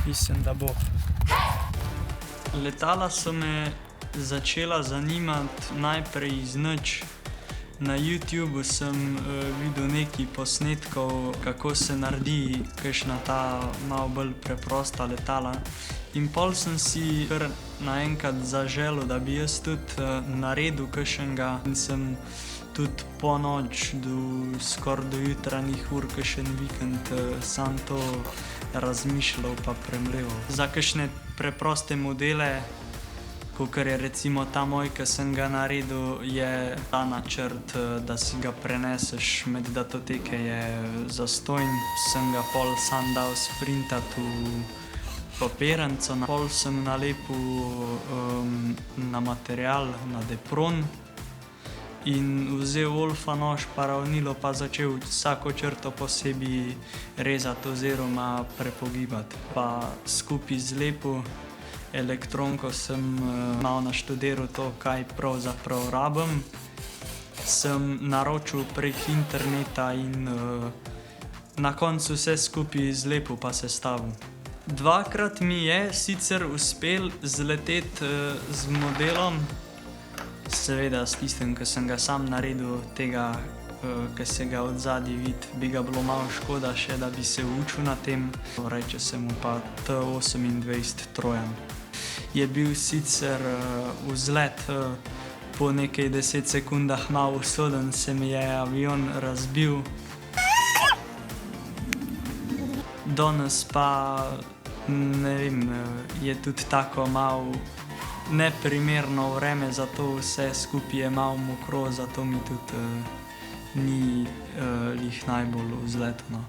Mislim, da bo. Letala so me začela zanimati najprej iz nič. Na YouTubu sem videl nekaj posnetkov, kako se naredi kakšna ta malo bolj preprosta letala. In pol sem si kar naenkrat zaželel, da bi jaz tudi naredil kakšnega. In sem tudi po noč skoraj do jutranjih ur, kakšen vikend, sam to razmišljal pa premleval. Za kakšne preproste modele, kakor je recimo ta moj, ki sem ga naredil, je ta načrt, da si ga preneseš med datoteke, je zastonj. Sem ga pol sam dal sprintati v papirnico, pol sem nalepil na material, na depron in vzel olfa nož pa ravnilo pa začel vsako črto posebej rezati oziroma prepogibati. Pa skupaj zlepil. Elektronko sem malo naštudiral to, kaj pravzaprav rabim. Sem naročil prek interneta in na koncu vse skupaj zlepil pa sestavil. Dvakrat mi je sicer uspelo zleteti z modelom, seveda s tistim, ki sem ga sam naredil, tega, ki se ga od zadaj vidi, bi ga bilo malo škoda še, da bi se učil na tem. Reče se mu pa T28 Trojan. Je bil sicer vzlet po nekaj 10 sekundah malo usoden, se mi je avion razbil. Danes pa, ne vem, je tudi tako malo neprimerno vreme, zato vse skupaj je malo mokro, zato mi tudi ni glih najbolj vzletno.